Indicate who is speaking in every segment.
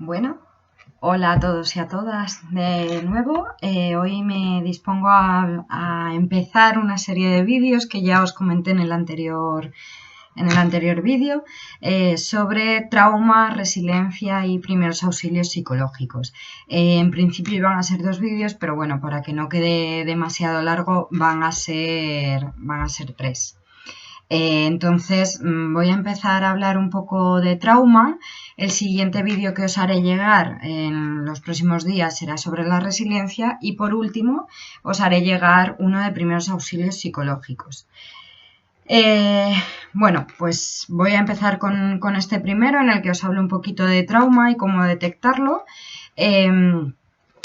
Speaker 1: Bueno, hola a todos y a todas de nuevo. Hoy me dispongo a empezar una serie de vídeos que ya os comenté en el anterior vídeo sobre trauma, resiliencia y primeros auxilios psicológicos. En principio iban a ser 2 vídeos, pero bueno, para que no quede demasiado largo van a ser 3. Entonces voy a empezar a hablar un poco de trauma. El siguiente vídeo que os haré llegar en los próximos días será sobre la resiliencia y por último os haré llegar uno de primeros auxilios psicológicos. Bueno, pues voy a empezar con este primero en el que os hablo un poquito de trauma y cómo detectarlo.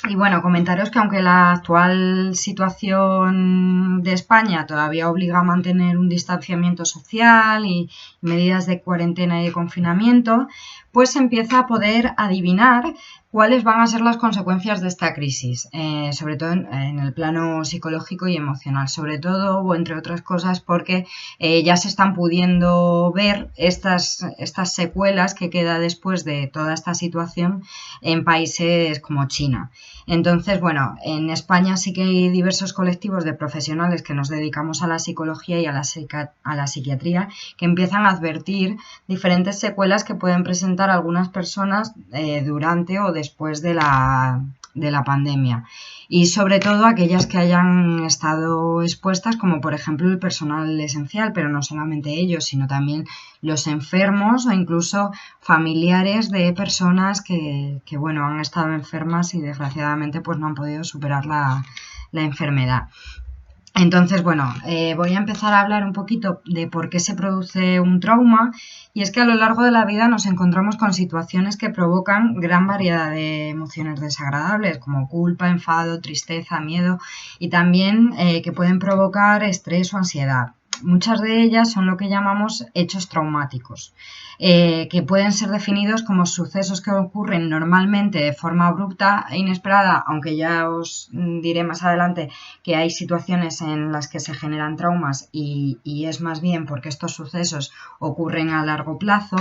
Speaker 1: Y bueno, comentaros que aunque la actual situación de España todavía obliga a mantener un distanciamiento social y medidas de cuarentena y de confinamiento, pues se empieza a poder adivinar cuáles van a ser las consecuencias de esta crisis, sobre todo en el plano psicológico y emocional, sobre todo o entre otras cosas porque ya se están pudiendo ver estas secuelas que queda después de toda esta situación en países como China. Entonces, bueno, en España sí que hay diversos colectivos de profesionales que nos dedicamos a la psicología y a la psiquiatría que empiezan a advertir diferentes secuelas que pueden presentar algunas personas durante o después de la pandemia. Y sobre todo aquellas que hayan estado expuestas, como por ejemplo el personal esencial, pero no solamente ellos, sino también los enfermos o incluso familiares de personas que bueno, han estado enfermas y desgraciadamente pues no han podido superar la enfermedad. Entonces, bueno, voy a empezar a hablar un poquito de por qué se produce un trauma, y es que a lo largo de la vida nos encontramos con situaciones que provocan gran variedad de emociones desagradables, como culpa, enfado, tristeza, miedo, y también que pueden provocar estrés o ansiedad. Muchas de ellas son lo que llamamos hechos traumáticos, que pueden ser definidos como sucesos que ocurren normalmente de forma abrupta e inesperada, aunque ya os diré más adelante que hay situaciones en las que se generan traumas y es más bien porque estos sucesos ocurren a largo plazo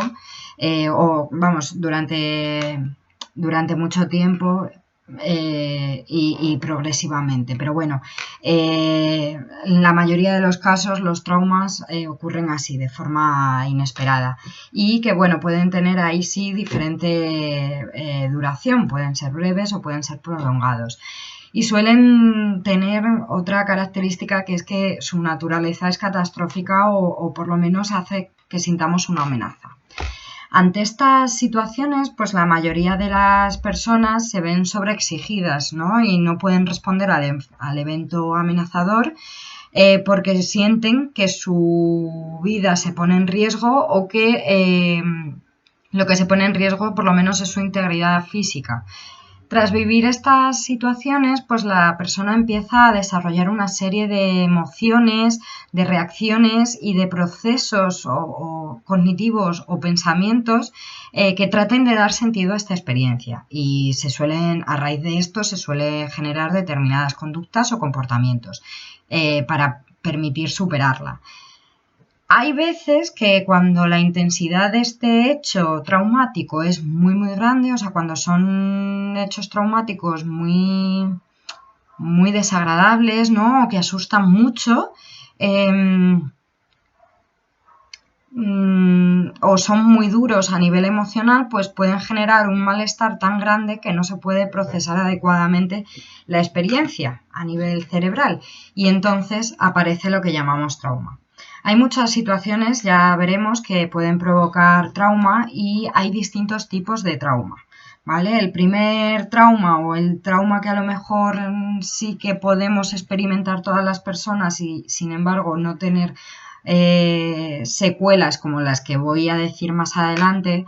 Speaker 1: o vamos, durante mucho tiempo. Y progresivamente, pero bueno, en la mayoría de los casos los traumas ocurren así, de forma inesperada, y que bueno, pueden tener ahí sí diferente duración, pueden ser breves o pueden ser prolongados. Y suelen tener otra característica, que es que su naturaleza es catastrófica o por lo menos hace que sintamos una amenaza. Ante estas situaciones, pues la mayoría de las personas se ven sobreexigidas, ¿no? Y no pueden responder al evento amenazador porque sienten que su vida se pone en riesgo o que lo que se pone en riesgo por lo menos es su integridad física. Tras vivir estas situaciones, pues la persona empieza a desarrollar una serie de emociones, de reacciones y de procesos o cognitivos o pensamientos que traten de dar sentido a esta experiencia. Y a raíz de esto, se suele generar determinadas conductas o comportamientos para permitir superarla. Hay veces que cuando la intensidad de este hecho traumático es muy muy grande, o sea, cuando son hechos traumáticos muy, muy desagradables, ¿no? O que asustan mucho, o son muy duros a nivel emocional, pues pueden generar un malestar tan grande que no se puede procesar adecuadamente la experiencia a nivel cerebral, y entonces aparece lo que llamamos trauma. Hay muchas situaciones, ya veremos, que pueden provocar trauma y hay distintos tipos de trauma, ¿vale? El primer trauma, o el trauma que a lo mejor sí que podemos experimentar todas las personas y sin embargo no tener secuelas como las que voy a decir más adelante,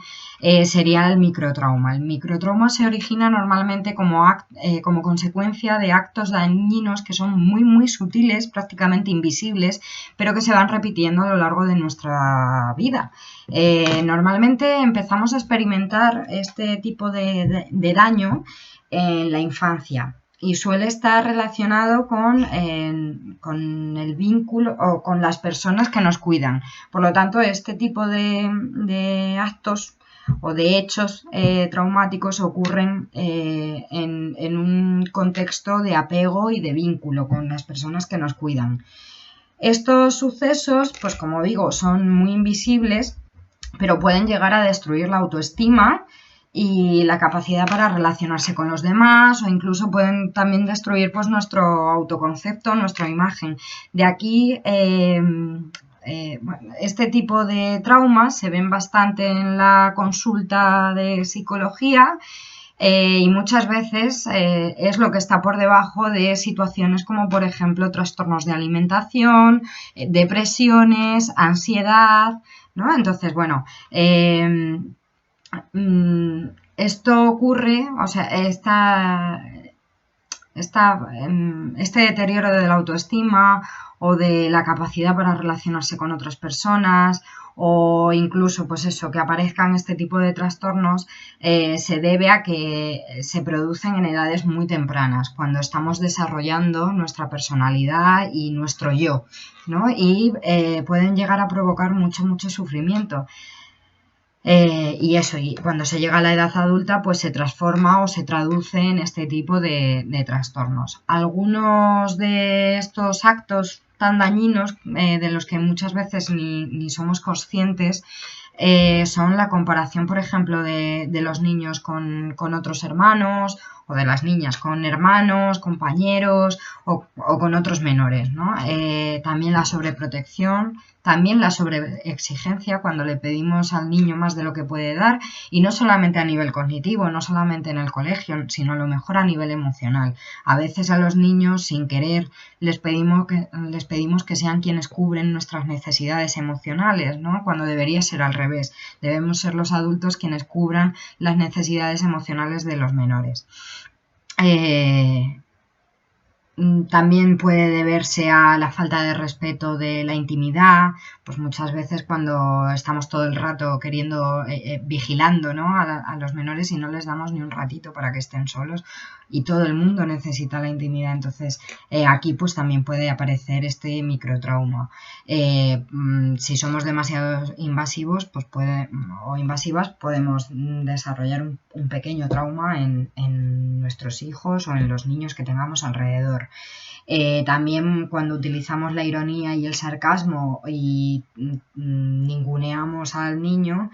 Speaker 1: sería el microtrauma. El microtrauma se origina normalmente como consecuencia de actos dañinos que son muy muy sutiles, prácticamente invisibles, pero que se van repitiendo a lo largo de nuestra vida. Normalmente empezamos a experimentar este tipo de daño en la infancia, y suele estar relacionado con el vínculo o con las personas que nos cuidan. Por lo tanto, este tipo de actos o de hechos traumáticos ocurren en un contexto de apego y de vínculo con las personas que nos cuidan. Estos sucesos, pues como digo, son muy invisibles, pero pueden llegar a destruir la autoestima y la capacidad para relacionarse con los demás, o incluso pueden también destruir pues nuestro autoconcepto, nuestra imagen. De aquí este tipo de traumas se ven bastante en la consulta de psicología y muchas veces es lo que está por debajo de situaciones como por ejemplo trastornos de alimentación, depresiones, ansiedad, ¿no? Entonces, bueno, esto ocurre, o sea, este deterioro de la autoestima o de la capacidad para relacionarse con otras personas, o incluso pues eso, que aparezcan este tipo de trastornos, se debe a que se producen en edades muy tempranas, cuando estamos desarrollando nuestra personalidad y nuestro yo, ¿no? Y pueden llegar a provocar mucho sufrimiento. Y eso, y cuando se llega a la edad adulta, pues se transforma o se traduce en este tipo de trastornos. Algunos de estos actos tan dañinos, de los que muchas veces ni somos conscientes, son la comparación, por ejemplo, de los niños con otros hermanos, o de las niñas con hermanos, compañeros o con otros menores, ¿no? También la sobreprotección, también la sobreexigencia cuando le pedimos al niño más de lo que puede dar, y no solamente a nivel cognitivo, no solamente en el colegio, sino a lo mejor a nivel emocional. A veces a los niños, sin querer, les pedimos que sean quienes cubren nuestras necesidades emocionales, ¿no? Cuando debería ser al revés. Debemos ser los adultos quienes cubran las necesidades emocionales de los menores. También puede deberse a la falta de respeto de la intimidad, pues muchas veces cuando estamos todo el rato queriendo, vigilando, ¿no? a los menores y no les damos ni un ratito para que estén solos, y todo el mundo necesita la intimidad. Entonces aquí pues también puede aparecer este microtrauma. Si somos demasiado invasivos pues o invasivas, podemos desarrollar un pequeño trauma en nuestros hijos o en los niños que tengamos alrededor. También cuando utilizamos la ironía y el sarcasmo y ninguneamos al niño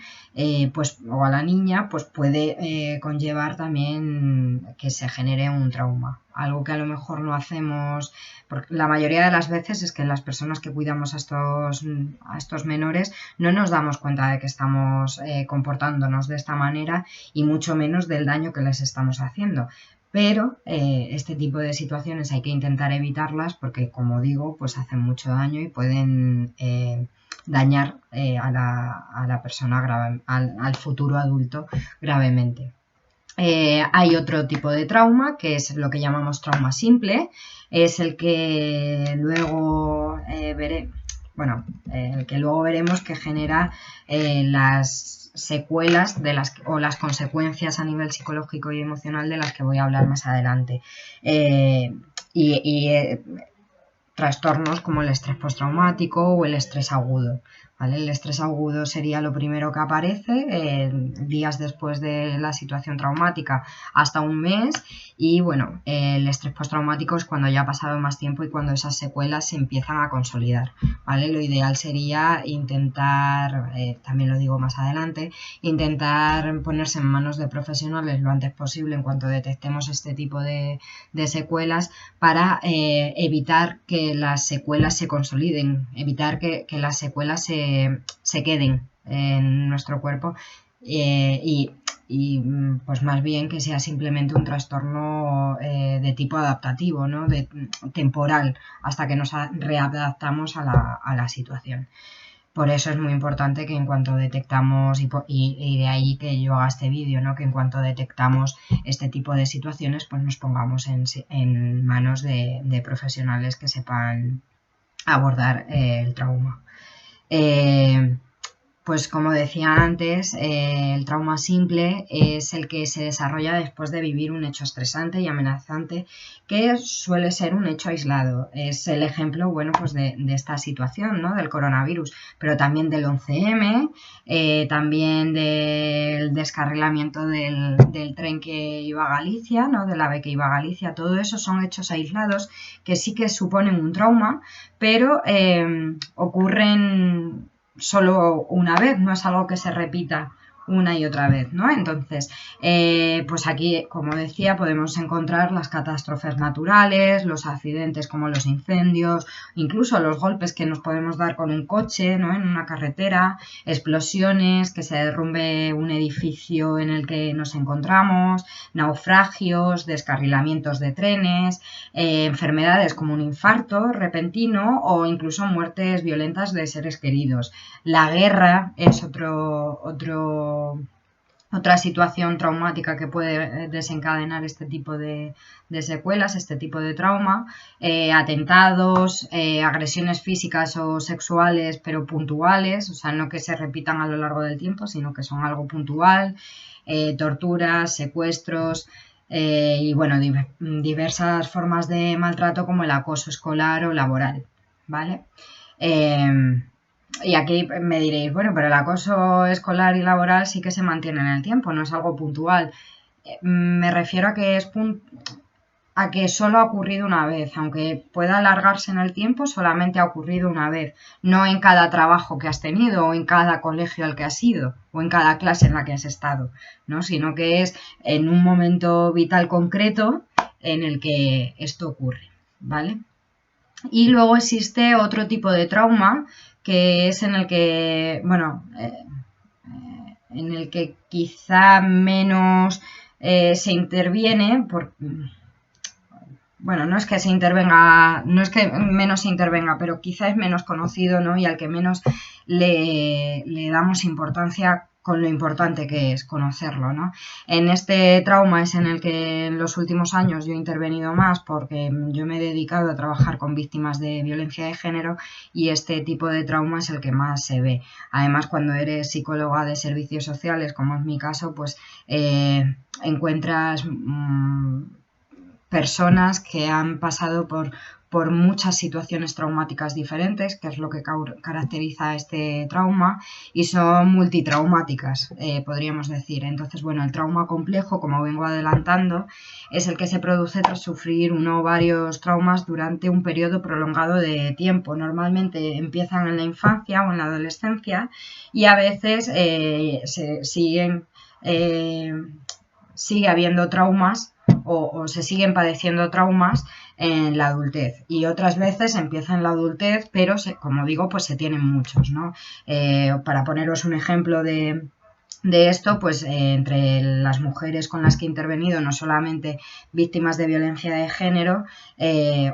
Speaker 1: pues, o a la niña, pues puede conllevar también que se genere un trauma. Algo que a lo mejor no hacemos, porque la mayoría de las veces es que las personas que cuidamos a estos menores no nos damos cuenta de que estamos comportándonos de esta manera, y mucho menos del daño que les estamos haciendo. Pero este tipo de situaciones hay que intentar evitarlas porque, como digo, pues hacen mucho daño y pueden dañar a la persona al futuro adulto gravemente. Hay otro tipo de trauma que es lo que llamamos trauma simple. Es el que luego el que luego veremos que genera las secuelas o las consecuencias a nivel psicológico y emocional de las que voy a hablar más adelante. Trastornos como el estrés postraumático o el estrés agudo. ¿Vale? El estrés agudo sería lo primero que aparece días después de la situación traumática, hasta un mes, y bueno, el estrés postraumático es cuando ya ha pasado más tiempo y cuando esas secuelas se empiezan a consolidar. ¿Vale? Lo ideal sería intentar, también lo digo más adelante, intentar ponerse en manos de profesionales lo antes posible en cuanto detectemos este tipo de secuelas, para evitar que las secuelas se consoliden, evitar que las secuelas se queden en nuestro cuerpo y pues más bien que sea simplemente un trastorno de tipo adaptativo, ¿no? Temporal, hasta que nos readaptamos a la situación. Por eso es muy importante que en cuanto detectamos, y de ahí que yo haga este vídeo, ¿no? Que en cuanto detectamos este tipo de situaciones, pues nos pongamos en manos de profesionales que sepan abordar el trauma. Pues como decía antes, el trauma simple es el que se desarrolla después de vivir un hecho estresante y amenazante, que suele ser un hecho aislado. Es el ejemplo, bueno, pues de esta situación, ¿no? Del coronavirus, pero también del 11M, también del descarrilamiento del tren que iba a Galicia, ¿no? Del AVE que iba a Galicia. Todo eso son hechos aislados que sí que suponen un trauma, pero ocurren solo una vez, no es algo que se repita una y otra vez, ¿no? Entonces, pues aquí, como decía, podemos encontrar las catástrofes naturales, los accidentes como los incendios, incluso los golpes que nos podemos dar con un coche, ¿no? En una carretera, explosiones, que se derrumbe un edificio en el que nos encontramos, naufragios, descarrilamientos de trenes, enfermedades como un infarto repentino o incluso muertes violentas de seres queridos. La guerra es otra situación traumática que puede desencadenar este tipo de secuelas, este tipo de trauma, atentados, agresiones físicas o sexuales pero puntuales, o sea, no que se repitan a lo largo del tiempo, sino que son algo puntual, torturas, secuestros, y bueno, diversas formas de maltrato como el acoso escolar o laboral, ¿vale? Y aquí me diréis, bueno, pero el acoso escolar y laboral sí que se mantiene en el tiempo, no es algo puntual. Me refiero a que a que solo ha ocurrido una vez, aunque pueda alargarse en el tiempo, solamente ha ocurrido una vez, no en cada trabajo que has tenido o en cada colegio al que has ido o en cada clase en la que has estado, ¿no? Sino que es en un momento vital concreto en el que esto ocurre, ¿vale? Y luego existe otro tipo de trauma que es en el que, bueno, en el que quizá menos se interviene, bueno, no es que se intervenga, no es que menos se intervenga, pero quizá es menos conocido, ¿no? Y al que menos le damos importancia con lo importante que es conocerlo, ¿no? En este trauma es en el que en los últimos años yo he intervenido más porque yo me he dedicado a trabajar con víctimas de violencia de género y este tipo de trauma es el que más se ve. Además, cuando eres psicóloga de servicios sociales, como es mi caso, pues encuentras personas que han pasado por muchas situaciones traumáticas diferentes, que es lo que caracteriza este trauma, y son multitraumáticas, podríamos decir. Entonces, bueno, el trauma complejo, como vengo adelantando, es el que se produce tras sufrir uno o varios traumas durante un periodo prolongado de tiempo. Normalmente empiezan en la infancia o en la adolescencia y a veces sigue habiendo traumas o se siguen padeciendo traumas en la adultez y otras veces empieza en la adultez, pero como digo, pues se tienen muchos, ¿no? Para poneros un ejemplo de esto, pues entre las mujeres con las que he intervenido, no solamente víctimas de violencia de género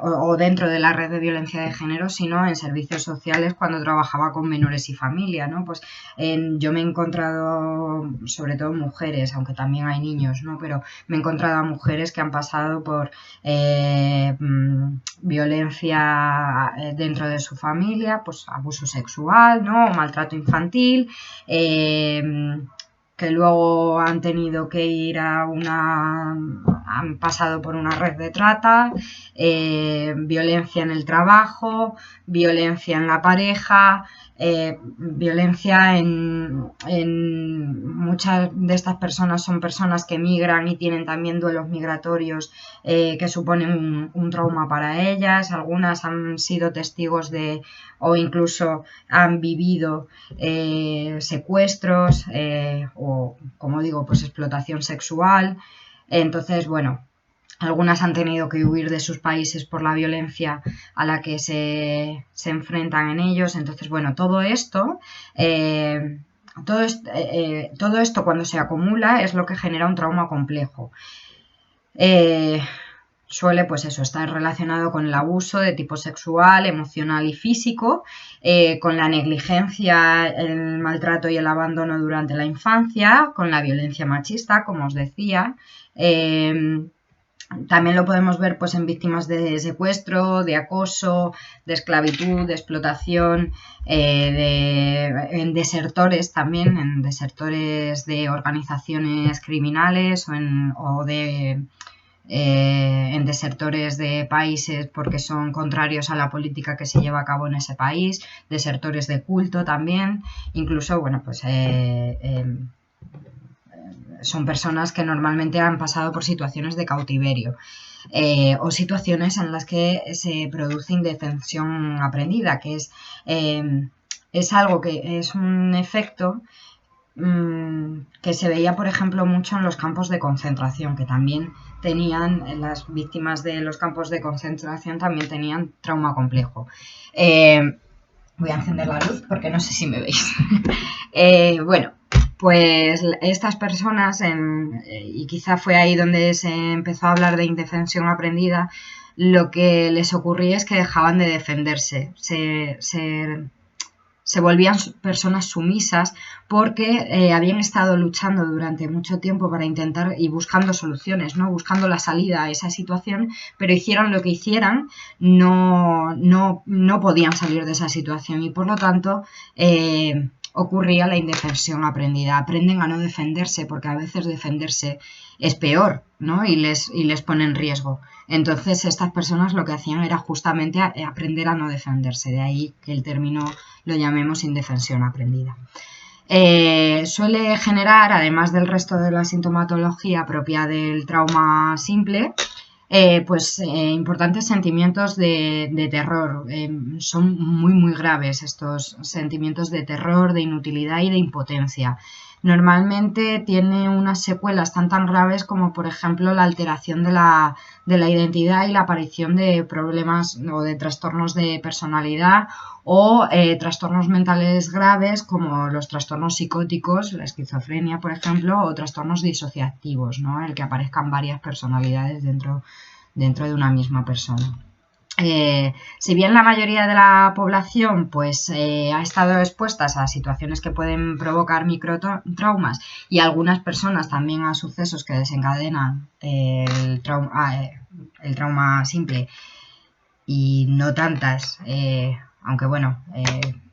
Speaker 1: o dentro de la red de violencia de género, sino en servicios sociales cuando trabajaba con menores y familia, ¿no? Pues yo me he encontrado, sobre todo mujeres, aunque también hay niños, ¿no? Pero me he encontrado a mujeres que han pasado por violencia dentro de su familia, pues abuso sexual, ¿no? O maltrato infantil, que luego han tenido que ir han pasado por una red de trata, violencia en el trabajo, violencia en la pareja, violencia en muchas de estas personas son personas que migran y tienen también duelos migratorios que suponen un trauma para ellas. Algunas han sido testigos o incluso han vivido secuestros o, como digo, pues explotación sexual. Entonces, bueno, algunas han tenido que huir de sus países por la violencia a la que se enfrentan en ellos. Entonces, bueno, todo esto cuando se acumula es lo que genera un trauma complejo. Suele, pues eso, estar relacionado con el abuso de tipo sexual, emocional y físico, con la negligencia, el maltrato y el abandono durante la infancia, con la violencia machista, como os decía, También lo podemos ver pues, en víctimas de secuestro, de acoso, de esclavitud, de explotación, en desertores también, en desertores de organizaciones criminales en desertores de países porque son contrarios a la política que se lleva a cabo en ese país, desertores de culto también, incluso, bueno, pues son personas que normalmente han pasado por situaciones de cautiverio o situaciones en las que se produce indefensión aprendida, que es algo que es un efecto que se veía, por ejemplo, mucho en los campos de concentración, que también las víctimas de los campos de concentración también tenían trauma complejo. Voy a encender la luz porque no sé si me veis. Bueno, pues estas personas, y quizá fue ahí donde se empezó a hablar de indefensión aprendida, lo que les ocurría es que dejaban de defenderse, se volvían personas sumisas porque habían estado luchando durante mucho tiempo para intentar y buscando soluciones, ¿no? Buscando la salida a esa situación, pero hicieran lo que hicieran, no podían salir de esa situación y por lo tanto ocurría la indefensión aprendida. Aprenden a no defenderse porque a veces defenderse es peor, ¿no? Y les pone en riesgo. Entonces estas personas lo que hacían era justamente aprender a no defenderse, de ahí que el término lo llamemos indefensión aprendida. Suele generar, además del resto de la sintomatología propia del trauma simple, importantes sentimientos de terror. Son muy, muy graves estos sentimientos de terror, de inutilidad y de impotencia. Normalmente tiene unas secuelas tan graves como, por ejemplo, la alteración de la identidad y la aparición de problemas o de trastornos de personalidad o trastornos mentales graves como los trastornos psicóticos, la esquizofrenia, por ejemplo, o trastornos disociativos, ¿no? El que aparezcan varias personalidades dentro de una misma persona. Si bien la mayoría de la población ha estado expuestas a situaciones que pueden provocar microtraumas y algunas personas también a sucesos que desencadenan el trauma simple y no tantas, aunque bueno,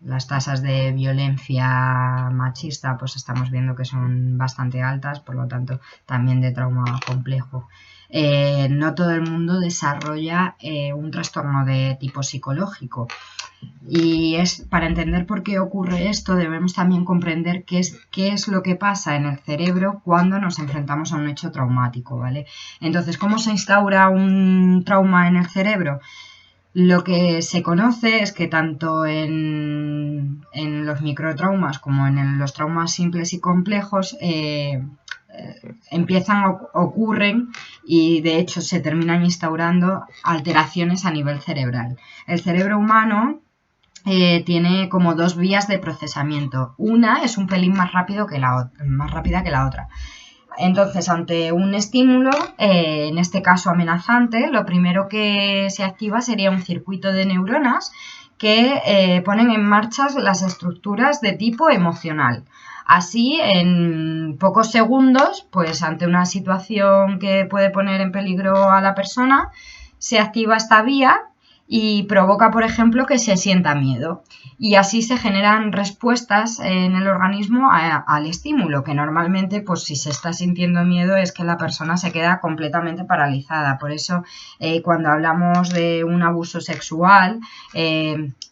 Speaker 1: las tasas de violencia machista pues estamos viendo que son bastante altas, por lo tanto también de trauma complejo. No todo el mundo desarrolla un trastorno de tipo psicológico y para entender por qué ocurre esto debemos también comprender qué es lo que pasa en el cerebro cuando nos enfrentamos a un hecho traumático, ¿vale? Entonces, ¿cómo se instaura un trauma en el cerebro? Lo que se conoce es que tanto en los microtraumas como en los traumas simples y complejos ocurren y de hecho se terminan instaurando alteraciones a nivel cerebral. El cerebro humano tiene como dos vías de procesamiento. Una es un pelín más rápida que la otra. Entonces, ante un estímulo, en este caso amenazante, lo primero que se activa sería un circuito de neuronas que ponen en marcha las estructuras de tipo emocional. Así, en pocos segundos, pues ante una situación que puede poner en peligro a la persona, se activa esta vía y provoca, por ejemplo, que se sienta miedo. Y así se generan respuestas en el organismo al estímulo, que normalmente, pues si se está sintiendo miedo, es que la persona se queda completamente paralizada. Por eso, cuando hablamos de un abuso sexual,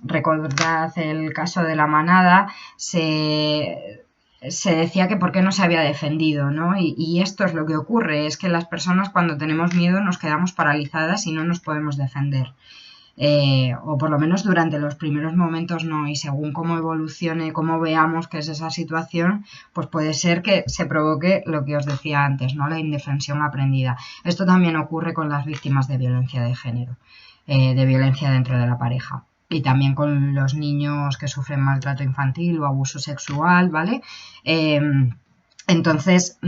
Speaker 1: recordad el caso de la manada, se decía que por qué no se había defendido, ¿no? Y esto es lo que ocurre, es que las personas cuando tenemos miedo nos quedamos paralizadas y no nos podemos defender. O por lo menos durante los primeros momentos no, y según cómo evolucione, cómo veamos que es esa situación, pues puede ser que se provoque lo que os decía antes, ¿no? La indefensión aprendida. Esto también ocurre con las víctimas de violencia de género, de violencia dentro de la pareja. Y también con los niños que sufren maltrato infantil o abuso sexual, ¿vale? Entonces,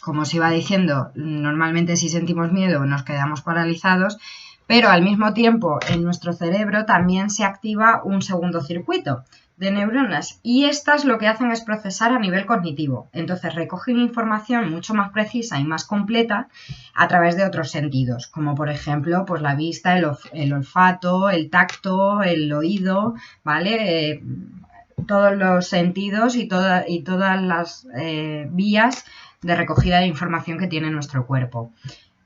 Speaker 1: como os iba diciendo, normalmente si sentimos miedo nos quedamos paralizados, pero al mismo tiempo en nuestro cerebro también se activa un segundo circuito de neuronas y estas lo que hacen es procesar a nivel cognitivo. Entonces recogen información mucho más precisa y más completa a través de otros sentidos, como por ejemplo pues la vista, el olfato, el tacto, el oído, ¿vale? Todos los sentidos y todas las vías de recogida de información que tiene nuestro cuerpo.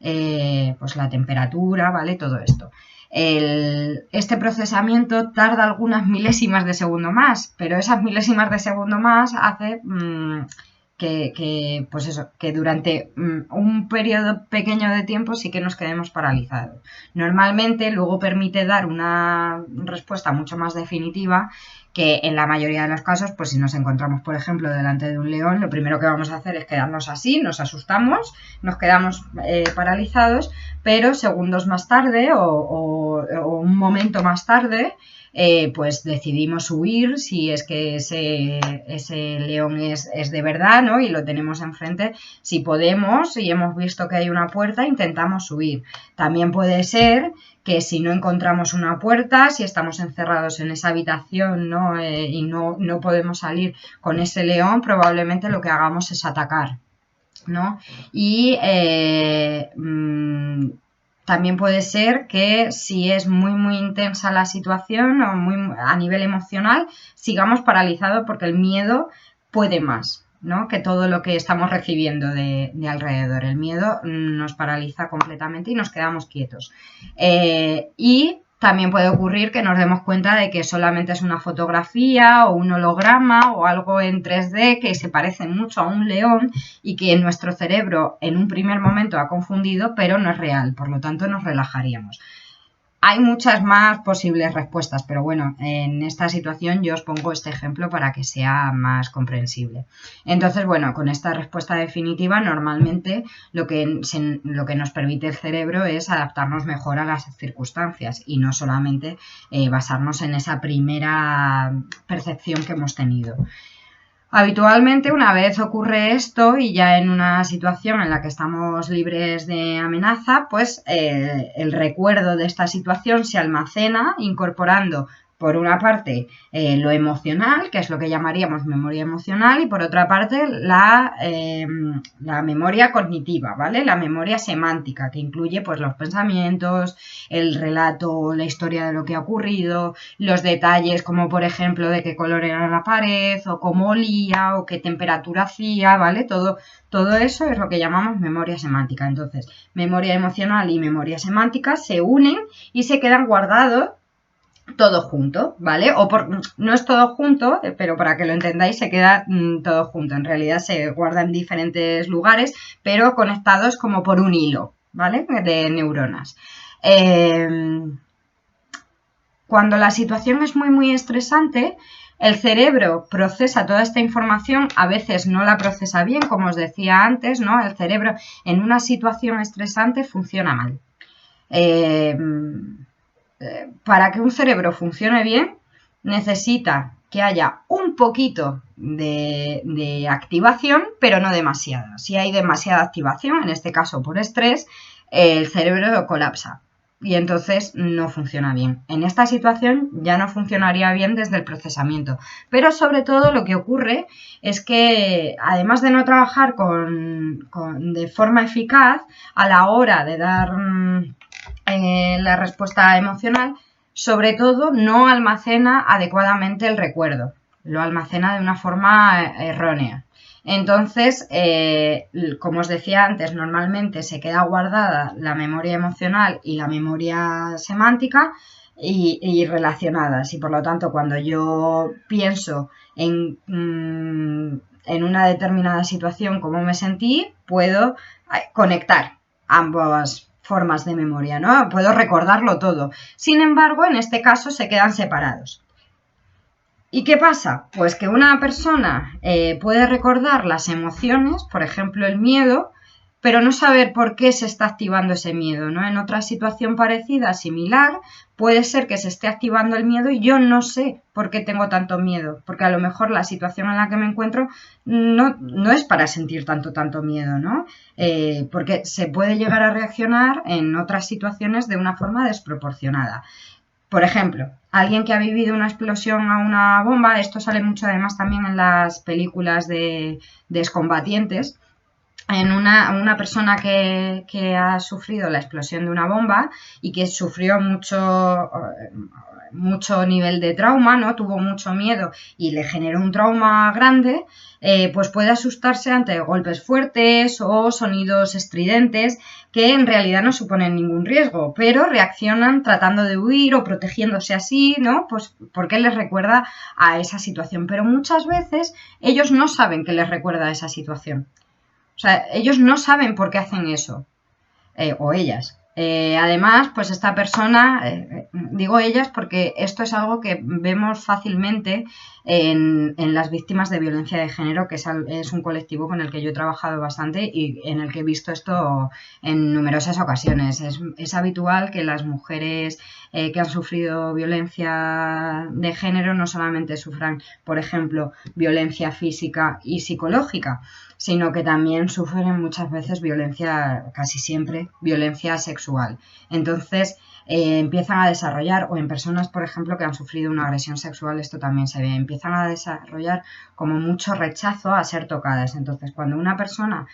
Speaker 1: Pues la temperatura, ¿vale? Todo esto. Este procesamiento tarda algunas milésimas de segundo más, pero esas milésimas de segundo más hace que durante un periodo pequeño de tiempo sí que nos quedemos paralizados. Normalmente luego permite dar una respuesta mucho más definitiva, que en la mayoría de los casos, pues si nos encontramos, por ejemplo, delante de un león, lo primero que vamos a hacer es quedarnos así, nos asustamos, nos quedamos paralizados, pero segundos más tarde o un momento más tarde, pues decidimos huir si es que ese león es de verdad, ¿no? Y lo tenemos enfrente. Si podemos y hemos visto que hay una puerta, intentamos huir. También puede ser que si no encontramos una puerta, si estamos encerrados en esa habitación, ¿no? Y no podemos salir con ese león, probablemente lo que hagamos es atacar, ¿no? Y también puede ser que si es muy intensa la situación o a nivel emocional, sigamos paralizados porque el miedo puede más, ¿no? Que todo lo que estamos recibiendo de alrededor. El miedo nos paraliza completamente y nos quedamos quietos. Y también puede ocurrir que nos demos cuenta de que solamente es una fotografía o un holograma o algo en 3D que se parece mucho a un león y que nuestro cerebro en un primer momento ha confundido, pero no es real, por lo tanto nos relajaríamos. Hay muchas más posibles respuestas, pero bueno, en esta situación yo os pongo este ejemplo para que sea más comprensible. Entonces, bueno, con esta respuesta definitiva, normalmente lo que nos permite el cerebro es adaptarnos mejor a las circunstancias y no solamente basarnos en esa primera percepción que hemos tenido. Habitualmente, una vez ocurre esto y ya en una situación en la que estamos libres de amenaza, pues el recuerdo de esta situación se almacena incorporando por una parte lo emocional, que es lo que llamaríamos memoria emocional, y por otra parte la memoria cognitiva, ¿vale? La memoria semántica, que incluye pues los pensamientos, el relato, la historia de lo que ha ocurrido, los detalles como por ejemplo de qué color era la pared, o cómo olía, o qué temperatura hacía, ¿vale? Todo eso es lo que llamamos memoria semántica. Entonces, memoria emocional y memoria semántica se unen y se quedan guardados todo junto, ¿vale? No es todo junto, pero para que lo entendáis se queda todo junto. En realidad se guarda en diferentes lugares, pero conectados como por un hilo, ¿vale? De neuronas. Cuando la situación es muy estresante, el cerebro procesa toda esta información, a veces no la procesa bien, como os decía antes, ¿no? El cerebro en una situación estresante funciona mal. Para que un cerebro funcione bien, necesita que haya un poquito de activación, pero no demasiada. Si hay demasiada activación, en este caso por estrés, el cerebro colapsa y entonces no funciona bien. En esta situación ya no funcionaría bien desde el procesamiento, pero sobre todo lo que ocurre es que además de no trabajar de forma eficaz a la hora de dar la respuesta emocional, sobre todo no almacena adecuadamente el recuerdo, lo almacena de una forma errónea. Entonces, como os decía antes, normalmente se queda guardada la memoria emocional y la memoria semántica y relacionadas. Y por lo tanto, cuando yo pienso en una determinada situación, cómo me sentí, puedo conectar ambas formas de memoria, ¿no? Puedo recordarlo todo. Sin embargo, en este caso se quedan separados. ¿Y qué pasa? Pues que una persona puede recordar las emociones, por ejemplo el miedo, pero no saber por qué se está activando ese miedo, ¿no? En otra situación parecida, similar, puede ser que se esté activando el miedo y yo no sé por qué tengo tanto miedo, porque a lo mejor la situación en la que me encuentro no es para sentir tanto miedo, ¿no? Porque se puede llegar a reaccionar en otras situaciones de una forma desproporcionada. Por ejemplo, alguien que ha vivido una explosión a una bomba, esto sale mucho además también en las películas de excombatientes, en una persona que ha sufrido la explosión de una bomba y que sufrió mucho nivel de trauma, ¿no? Tuvo mucho miedo y le generó un trauma grande, pues puede asustarse ante golpes fuertes o sonidos estridentes que en realidad no suponen ningún riesgo, pero reaccionan tratando de huir o protegiéndose así, ¿no? Pues porque les recuerda a esa situación. Pero muchas veces ellos no saben que les recuerda a esa situación. O sea, ellos no saben por qué hacen eso, o ellas. Además, pues esta persona, digo ellas porque esto es algo que vemos fácilmente en las víctimas de violencia de género, que es un colectivo con el que yo he trabajado bastante y en el que he visto esto en numerosas ocasiones. Es habitual que las mujeres que han sufrido violencia de género no solamente sufran, por ejemplo, violencia física y psicológica, sino que también sufren muchas veces violencia, casi siempre, violencia sexual. Entonces, empiezan a desarrollar, o en personas, por ejemplo, que han sufrido una agresión sexual, esto también se ve, empiezan a desarrollar como mucho rechazo a ser tocadas. Entonces, cuando una persona,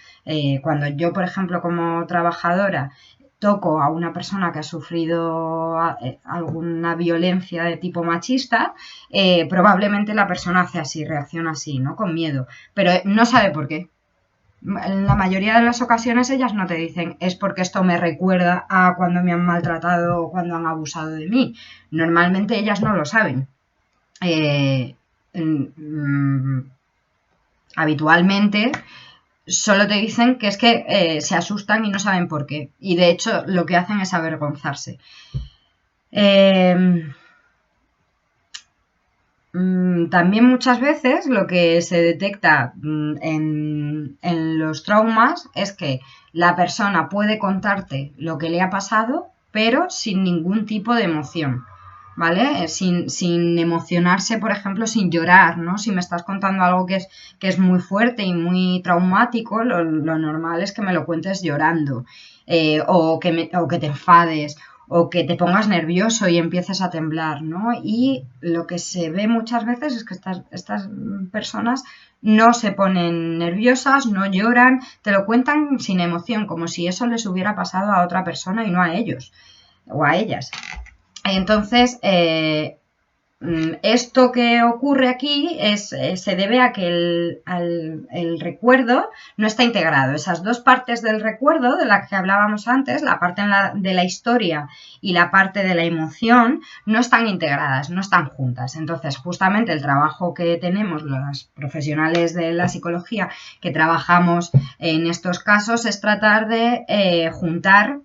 Speaker 1: cuando yo, por ejemplo, como trabajadora, toco a una persona que ha sufrido alguna violencia de tipo machista, probablemente la persona hace así, reacciona así, ¿no? Con miedo, pero no sabe por qué. En la mayoría de las ocasiones ellas no te dicen es porque esto me recuerda a cuando me han maltratado o cuando han abusado de mí. Normalmente ellas no lo saben. Habitualmente solo te dicen que es que se asustan y no saben por qué. Y de hecho lo que hacen es avergonzarse. También muchas veces lo que se detecta en los traumas es que la persona puede contarte lo que le ha pasado, pero sin ningún tipo de emoción, ¿vale? Sin emocionarse, por ejemplo, sin llorar, ¿no? Si me estás contando algo que es muy fuerte y muy traumático, lo normal es que me lo cuentes llorando, o que te enfades, o que te pongas nervioso y empieces a temblar, ¿no? Y lo que se ve muchas veces es que estas personas no se ponen nerviosas, no lloran, te lo cuentan sin emoción, como si eso les hubiera pasado a otra persona y no a ellos o a ellas. Entonces, esto que ocurre aquí se debe a que el recuerdo no está integrado. Esas dos partes del recuerdo de las que hablábamos antes, la parte de la historia y la parte de la emoción, no están integradas, no están juntas. Entonces, justamente el trabajo que tenemos los profesionales de la psicología que trabajamos en estos casos es tratar de juntar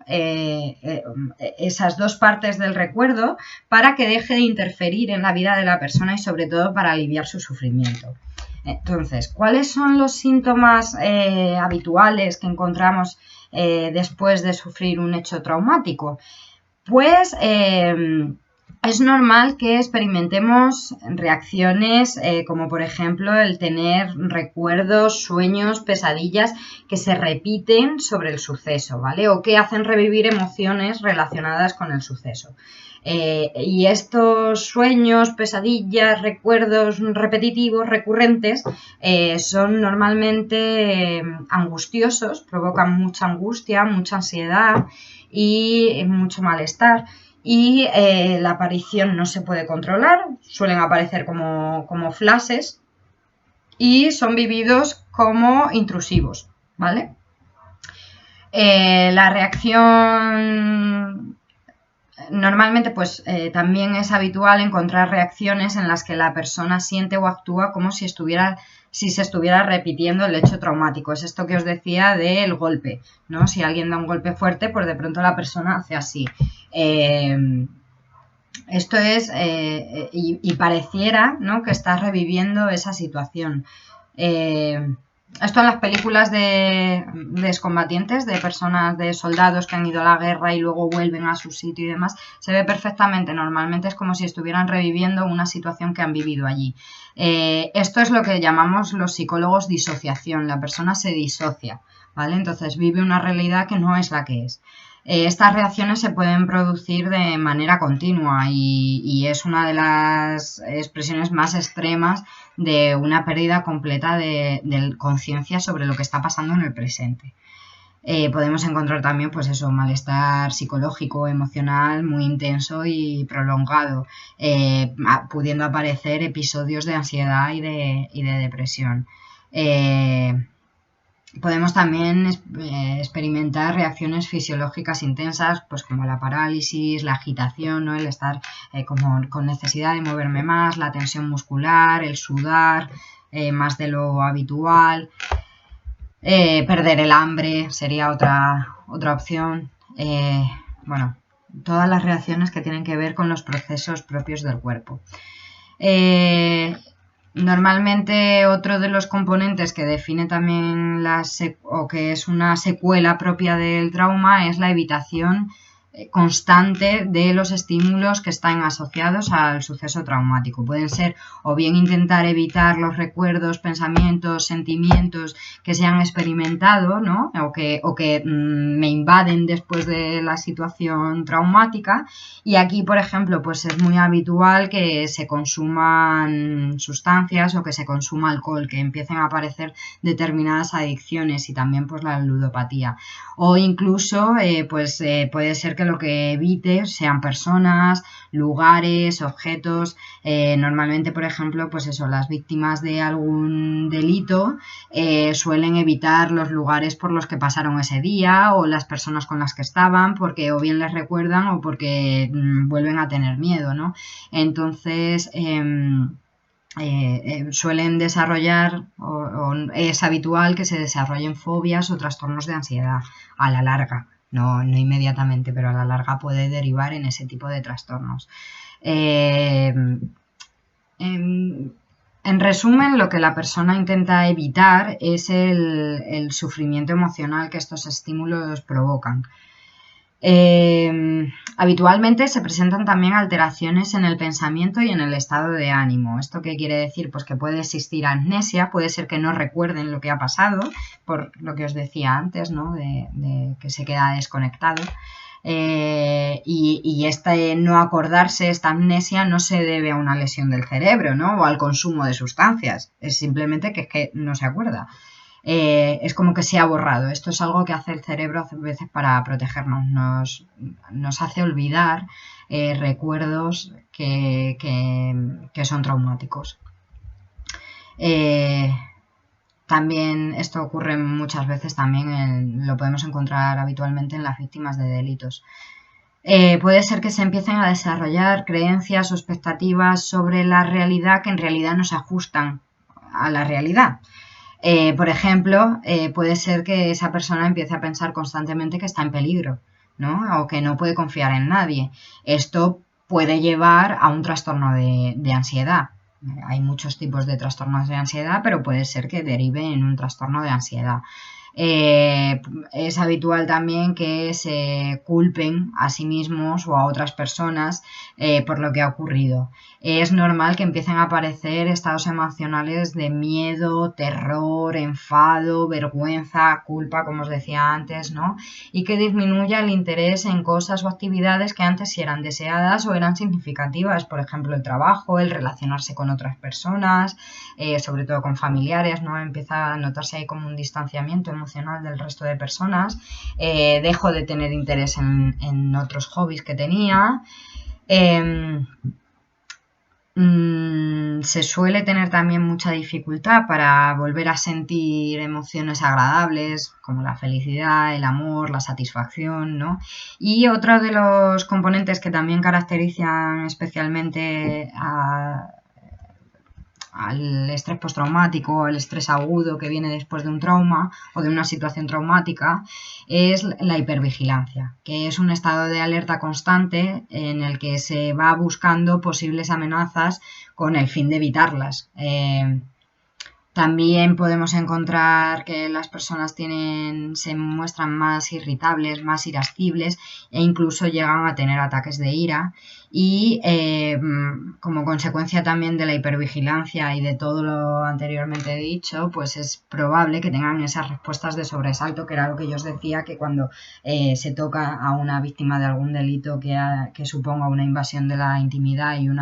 Speaker 1: esas dos partes del recuerdo para que deje de interferir en la vida de la persona y sobre todo para aliviar su sufrimiento. Entonces, ¿cuáles son los síntomas habituales que encontramos después de sufrir un hecho traumático? Pues es normal que experimentemos reacciones como por ejemplo el tener recuerdos, sueños, pesadillas que se repiten sobre el suceso, ¿vale? O que hacen revivir emociones relacionadas con el suceso. Y estos sueños, pesadillas, recuerdos repetitivos, recurrentes, son normalmente angustiosos, provocan mucha angustia, mucha ansiedad y mucho malestar. Y la aparición no se puede controlar, suelen aparecer como flashes y son vividos como intrusivos, ¿vale? La reacción... Normalmente, pues también es habitual encontrar reacciones en las que la persona siente o actúa como si se estuviera repitiendo el hecho traumático. Es esto que os decía del golpe, ¿no? Si alguien da un golpe fuerte, pues de pronto la persona hace así. Esto es, y pareciera, ¿no?, que estás reviviendo esa situación. Esto en las películas de excombatientes, de personas, de soldados que han ido a la guerra y luego vuelven a su sitio y demás, se ve perfectamente. Normalmente es como si estuvieran reviviendo una situación que han vivido allí. Esto es lo que llamamos los psicólogos disociación. La persona se disocia, ¿vale? Entonces vive una realidad que no es la que es. Estas reacciones se pueden producir de manera continua y es una de las expresiones más extremas de una pérdida completa de conciencia sobre lo que está pasando en el presente. Podemos encontrar también, pues eso, malestar psicológico, emocional muy intenso y prolongado, pudiendo aparecer episodios de ansiedad y de depresión. Podemos también experimentar reacciones fisiológicas intensas, pues como la parálisis, la agitación, ¿no? El estar como con necesidad de moverme más, la tensión muscular, el sudar más de lo habitual, perder el hambre sería otra opción. Bueno, todas las reacciones que tienen que ver con los procesos propios del cuerpo. Normalmente otro de los componentes que define también o que es una secuela propia del trauma es la evitación constante de los estímulos que están asociados al suceso traumático. Pueden ser o bien intentar evitar los recuerdos, pensamientos, sentimientos que se han experimentado, ¿no? o que me invaden después de la situación traumática. Y aquí, por ejemplo, pues es muy habitual que se consuman sustancias o que se consuma alcohol, que empiecen a aparecer determinadas adicciones y también pues la ludopatía. O incluso puede ser que lo que evite sean personas, lugares, objetos. Normalmente, por ejemplo, pues eso, las víctimas de algún delito suelen evitar los lugares por los que pasaron ese día o las personas con las que estaban, porque o bien les recuerdan o porque vuelven a tener miedo, ¿no? Entonces suelen desarrollar o es habitual que se desarrollen fobias o trastornos de ansiedad a la larga. No inmediatamente, pero a la larga puede derivar en ese tipo de trastornos. En resumen, lo que la persona intenta evitar es el sufrimiento emocional que estos estímulos provocan. Habitualmente se presentan también alteraciones en el pensamiento y en el estado de ánimo. ¿Esto qué quiere decir? Pues que puede existir amnesia, puede ser que no recuerden lo que ha pasado, por lo que os decía antes, ¿no? de que se queda desconectado. Y este no acordarse, esta amnesia, no se debe a una lesión del cerebro, ¿no? O al consumo de sustancias. Es simplemente que es que no se acuerda. Es como que se ha borrado. Esto es algo que hace el cerebro a veces para protegernos. Nos hace olvidar recuerdos que son traumáticos. También esto ocurre muchas veces, también lo podemos encontrar habitualmente en las víctimas de delitos. Puede ser que se empiecen a desarrollar creencias o expectativas sobre la realidad que en realidad no se ajustan a la realidad. Por ejemplo, puede ser que esa persona empiece a pensar constantemente que está en peligro, ¿no? O que no puede confiar en nadie. Esto puede llevar a un trastorno de ansiedad. Hay muchos tipos de trastornos de ansiedad, pero puede ser que derive en un trastorno de ansiedad. Es habitual también que se culpen a sí mismos o a otras personas por lo que ha ocurrido. Es normal que empiecen a aparecer estados emocionales de miedo, terror, enfado, vergüenza, culpa, como os decía antes, ¿no? Y que disminuya el interés en cosas o actividades que antes sí eran deseadas o eran significativas, por ejemplo, el trabajo, el relacionarse con otras personas, sobre todo con familiares, ¿no? Empieza a notarse ahí como un distanciamiento emocional del resto de personas, dejo de tener interés en otros hobbies que tenía. Se suele tener también mucha dificultad para volver a sentir emociones agradables como la felicidad, el amor, la satisfacción, ¿no? Y otro de los componentes que también caracterizan especialmente al estrés postraumático, el estrés agudo que viene después de un trauma o de una situación traumática, es la hipervigilancia, que es un estado de alerta constante en el que se va buscando posibles amenazas con el fin de evitarlas. También podemos encontrar que las personas se muestran más irritables, más irascibles e incluso llegan a tener ataques de ira y como consecuencia también de la hipervigilancia y de todo lo anteriormente dicho, pues es probable que tengan esas respuestas de sobresalto, que era lo que yo os decía, que cuando se toca a una víctima de algún delito que suponga una invasión de la intimidad y un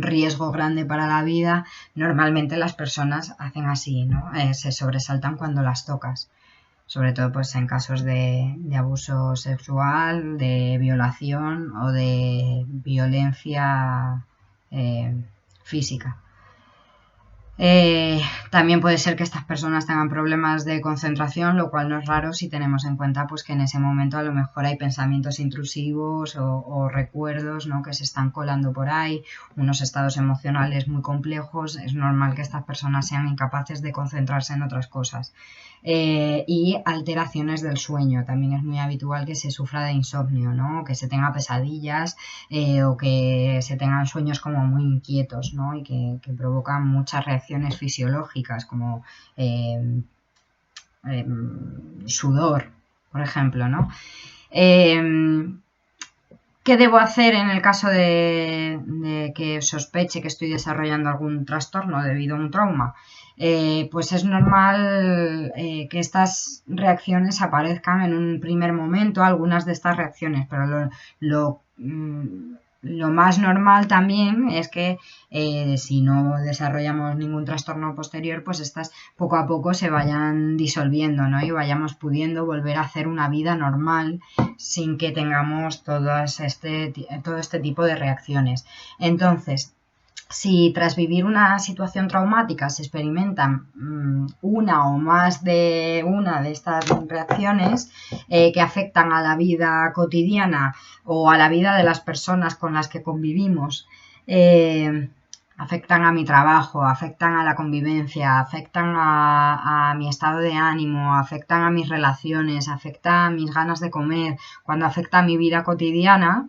Speaker 1: riesgo grande para la vida, normalmente las personas hacen así, ¿no? Se sobresaltan cuando las tocas, sobre todo pues en casos de abuso sexual, de violación o de violencia física. También puede ser que estas personas tengan problemas de concentración, lo cual no es raro si tenemos en cuenta pues, que en ese momento a lo mejor hay pensamientos intrusivos o recuerdos, ¿no? Que se están colando por ahí, unos estados emocionales muy complejos. Es normal que estas personas sean incapaces de concentrarse en otras cosas. Y alteraciones del sueño. También es muy habitual que se sufra de insomnio, ¿no? Que se tenga pesadillas o que se tengan sueños como muy inquietos, ¿no? Y que provocan muchas reacciones fisiológicas como sudor, por ejemplo, ¿no? ¿Qué debo hacer en el caso de que sospeche que estoy desarrollando algún trastorno debido a un trauma? Pues es normal que estas reacciones aparezcan en un primer momento, algunas de estas reacciones, pero lo más normal también es que si no desarrollamos ningún trastorno posterior, pues estas poco a poco se vayan disolviendo, ¿no? Y vayamos pudiendo volver a hacer una vida normal sin que tengamos todo este tipo de reacciones. Entonces, si tras vivir una situación traumática se experimentan una o más de una de estas reacciones que afectan a la vida cotidiana o a la vida de las personas con las que convivimos, afectan a mi trabajo, afectan a la convivencia, afectan a mi estado de ánimo, afectan a mis relaciones, afectan a mis ganas de comer, cuando afecta a mi vida cotidiana,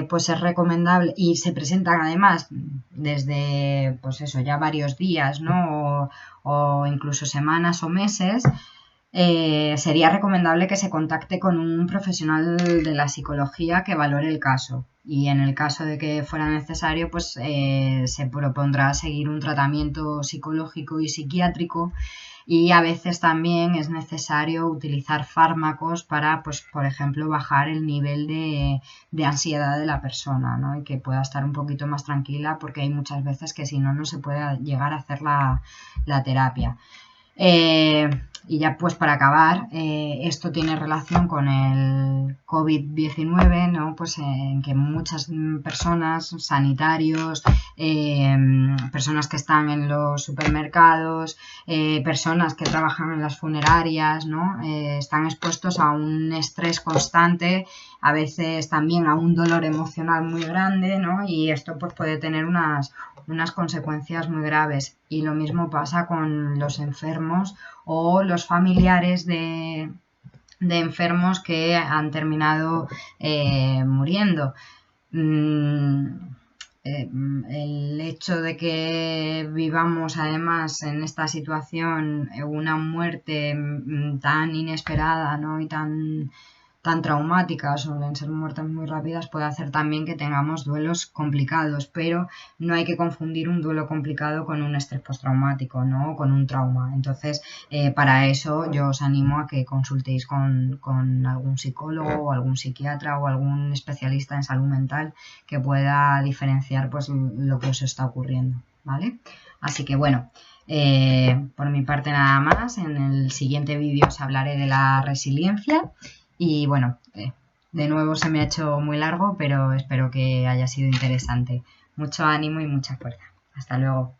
Speaker 1: pues es recomendable, y se presentan además desde, pues eso, ya varios días, ¿no? O incluso semanas o meses, sería recomendable que se contacte con un profesional de la psicología que valore el caso. Y en el caso de que fuera necesario, pues se propondrá seguir un tratamiento psicológico y psiquiátrico, y a veces también es necesario utilizar fármacos para, pues, por ejemplo, bajar el nivel de ansiedad de la persona, ¿no? Y que pueda estar un poquito más tranquila, porque hay muchas veces que si no, no se puede llegar a hacer la terapia. Y ya pues para acabar, esto tiene relación con el COVID-19, ¿no? Pues en que muchas personas, sanitarios, personas que están en los supermercados, personas que trabajan en las funerarias, ¿no? Están expuestos a un estrés constante, a veces también a un dolor emocional muy grande, ¿no? Y esto pues puede tener unas consecuencias muy graves. Y lo mismo pasa con los enfermos o los familiares de enfermos que han terminado muriendo. El hecho de que vivamos además en esta situación una muerte tan inesperada, ¿no? Y tan traumáticas, suelen ser muertes muy rápidas, puede hacer también que tengamos duelos complicados, pero no hay que confundir un duelo complicado con un estrés postraumático, ¿no? O con un trauma. Entonces, para eso yo os animo a que consultéis con algún psicólogo o algún psiquiatra o algún especialista en salud mental que pueda diferenciar pues lo que os está ocurriendo, ¿vale? Así que bueno, por mi parte nada más. En el siguiente vídeo os hablaré de la resiliencia. Y bueno, de nuevo se me ha hecho muy largo, pero espero que haya sido interesante. Mucho ánimo y mucha fuerza. Hasta luego.